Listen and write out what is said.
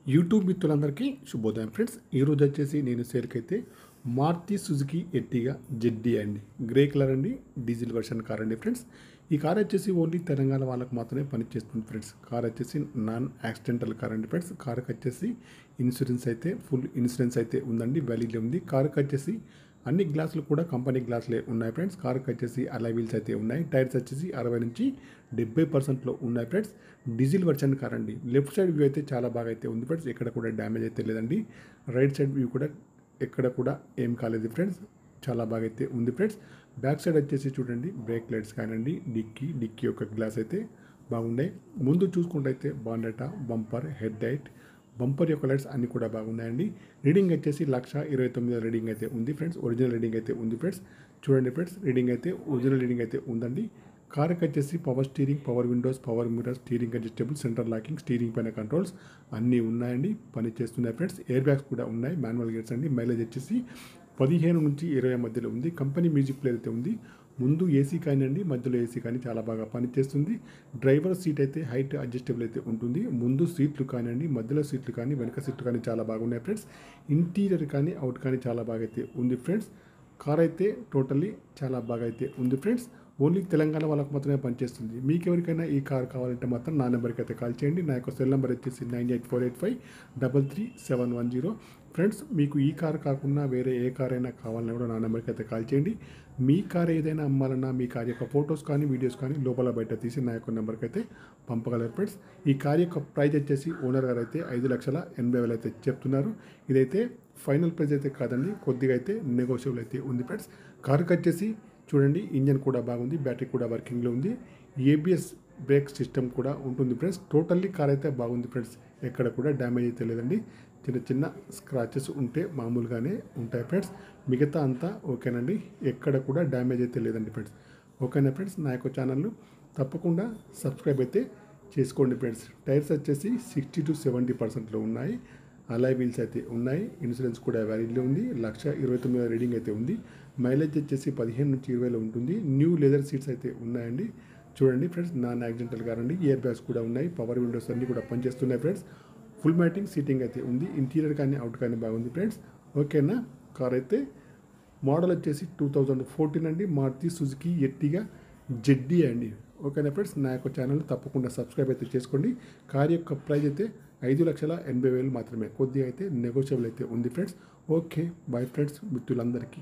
YouTube మిత్రులందరికీ శుభోదయం friends. ఈరోజు వచ్చేసి నేను సేల్కైతే మారుతి సుజుకి ఎర్టిగా జెడ్డీ అండి, గ్రే కలర్ అండి, డీజిల్ వర్షన్ కార్ అండి ఫ్రెండ్స్. ఈ కార్ వచ్చేసి ఓన్లీ తెలంగాణ వాళ్ళకు మాత్రమే పనిచేస్తుంది ఫ్రెండ్స్. కార్ వచ్చేసి నాన్ యాక్సిడెంటల్ కార్ అండి ఫ్రెండ్స్. కార్కి వచ్చేసి ఇన్సూరెన్స్ అయితే ఫుల్ ఇన్సూరెన్స్ అయితే ఉందండి, వ్యాలిడ్ ఉంది. కార్కి వచ్చేసి అన్ని గ్లాసులు కూడా కంపెనీ గ్లాసులే ఉన్నాయి ఫ్రెండ్స్. కార్కి వచ్చేసి అలై వీల్స్ అయితే ఉన్నాయి. టైర్స్ వచ్చేసి 60 నుంచి 70% ఉన్నాయి ఫ్రెండ్స్. డీజిల్ వర్షన్ కార్ అండి. లెఫ్ట్ సైడ్ వ్యూ అయితే చాలా బాగా అయితే ఉంది ఫ్రెండ్స్, ఎక్కడ కూడా డ్యామేజ్ అయితే లేదండి. రైట్ సైడ్ వ్యూ కూడా ఎక్కడ కూడా ఏం కాలేదు ఫ్రెండ్స్, చాలా బాగా అయితే ఉంది ఫ్రెండ్స్. బ్యాక్ సైడ్ వచ్చేసి చూడండి, బ్రేక్ లైట్స్ కానివ్వండి, డిక్కీ యొక్క గ్లాస్ అయితే బాగున్నాయి. ముందు చూసుకుంటే అయితే బాండెటా, బంపర్, హెడ్ లైట్, బంపర్ యొక్క లైట్స్ అన్నీ కూడా బాగున్నాయండి. రీడింగ్ వచ్చేసి 1,29,000 రీడింగ్ అయితే ఉంది ఫ్రెండ్స్. ఒరిజినల్ రీడింగ్ అయితే ఉంది ఫ్రెండ్స్. చూడండి ఫ్రెండ్స్, రీడింగ్ అయితే ఒరిజినల్ రీడింగ్ అయితే ఉందండి. కార్కి వచ్చేసి power steering, power Windows, power mirror, steering adjustable, central locking, steering పైన కంట్రోల్స్ అన్నీ ఉన్నాయండి, పని చేస్తున్నాయి ఫ్రెండ్స్. ఎయిర్ బ్యాగ్స్ కూడా ఉన్నాయి, మాన్యువల్ గేర్స్ అండి. మైలేజ్ వచ్చేసి 15 నుంచి 20 మధ్యలో ఉంది. కంపెనీ మ్యూజిక్ ప్లేయర్ అయితే ఉంది. ముందు ఏసీ కానివ్వండి, మధ్యలో ఏసీ కానీ చాలా బాగా పనిచేస్తుంది. డ్రైవర్ సీట్ అయితే హైట్ అడ్జస్టబుల్ అయితే ఉంటుంది. ముందు సీట్లు కానివ్వండి, మధ్యలో సీట్లు కానీ, వెనక సీట్లు కానీ చాలా బాగున్నాయి ఫ్రెండ్స్. ఇంటీరియర్ కానీ అవుట్ కానీ చాలా బాగా అయితే ఉంది ఫ్రెండ్స్. కార్ అయితే టోటల్లీ చాలా బాగా అయితే ఉంది ఫ్రెండ్స్. ఓన్లీ తెలంగాణ వాళ్ళకు మాత్రమే పనిచేస్తుంది. మీకు ఎవరికైనా ఈ కార్ కావాలంటే మాత్రం నా నెంబర్కి అయితే కాల్ చేయండి. నా యొక్క సెల్ నెంబర్ వచ్చేసి 9848533710 ఫ్రెండ్స్. మీకు ఈ కార్ కాకుండా వేరే ఏ కార్ అయినా కావాలన్నా కూడా నా నెంబర్కి అయితే కాల్ చేయండి. మీ కార్ ఏదైనా అమ్మాలన్నా మీ కార్ యొక్క ఫొటోస్ కానీ వీడియోస్ కానీ లోపల బయట తీసి నా యొక్క నెంబర్కి అయితే పంపగలరు ఫ్రెండ్స్. ఈ కార్ యొక్క ప్రైస్ వచ్చేసి ఓనర్ గారు అయితే 5,80,000 అయితే చెప్తున్నారు. ఇదైతే ఫైనల్ ప్రైస్ అయితే కాదండి, కొద్దిగా అయితే నెగోషియబుల్ అయితే ఉంది ఫ్రెండ్స్. కార్కి వచ్చేసి చూడండి, ఇంజన్ కూడా బాగుంది, బ్యాటరీ కూడా వర్కింగ్లో ఉంది, ఏబిఎస్ బ్రేక్ సిస్టమ్ కూడా ఉంటుంది ఫ్రెండ్స్. టోటల్లీ కార్ అయితే బాగుంది ఫ్రెండ్స్, ఎక్కడ కూడా డ్యామేజ్ అయితే లేదండి. చిన్న చిన్న స్క్రాచెస్ ఉంటే మామూలుగానే ఉంటాయి ఫ్రెండ్స్, మిగతా అంతా ఓకేనండి, ఎక్కడ కూడా డ్యామేజ్ అయితే లేదండి ఫ్రెండ్స్. ఓకేనా ఫ్రెండ్స్, నా యొక్క ఛానల్ను తప్పకుండా సబ్స్క్రైబ్ అయితే చేసుకోండి ఫ్రెండ్స్. టైర్స్ వచ్చేసి 60 to 70%లో ఉన్నాయి. అలై వీల్స్ అయితే ఉన్నాయి. ఇన్సూరెన్స్ కూడా వ్యాలిడ్లో ఉంది. 1,29,000 రీడింగ్ అయితే ఉంది. మైలేజ్ వచ్చేసి 15 నుంచి 20లో ఉంటుంది. న్యూ లెదర్ సీట్స్ అయితే ఉన్నాయండి. చూడండి ఫ్రెండ్స్, నాన్ యాక్సిడెంటల్ కార్ అండి. ఇయర్ బ్యాగ్స్ కూడా ఉన్నాయి, పవర్ విండోస్ అన్నీ కూడా పనిచేస్తున్నాయి ఫ్రెండ్స్. ఫుల్ మ్యాటింగ్ సీటింగ్ అయితే ఉంది. ఇంటీరియర్ కానీ అవుట్ కానీ బాగుంది ఫ్రెండ్స్. ఓకేనా. కార్ అయితే మోడల్ వచ్చేసి 2014 అండి, మారుతి సుజుకి ఎర్టిగా జెడ్డీ అండి. ఓకేనా ఫ్రెండ్స్, నా యొక్క ఛానల్ తప్పకుండా సబ్స్క్రైబ్ అయితే చేసుకోండి. కార్ యొక్క ప్రైస్ అయితే 5,80,000 మాత్రమే, కొద్దిగా అయితే నెగోషియబుల్ అయితే ఉంది ఫ్రెండ్స్. ఓకే, బాయ్ ఫ్రెండ్స్ మిత్రులందరికీ.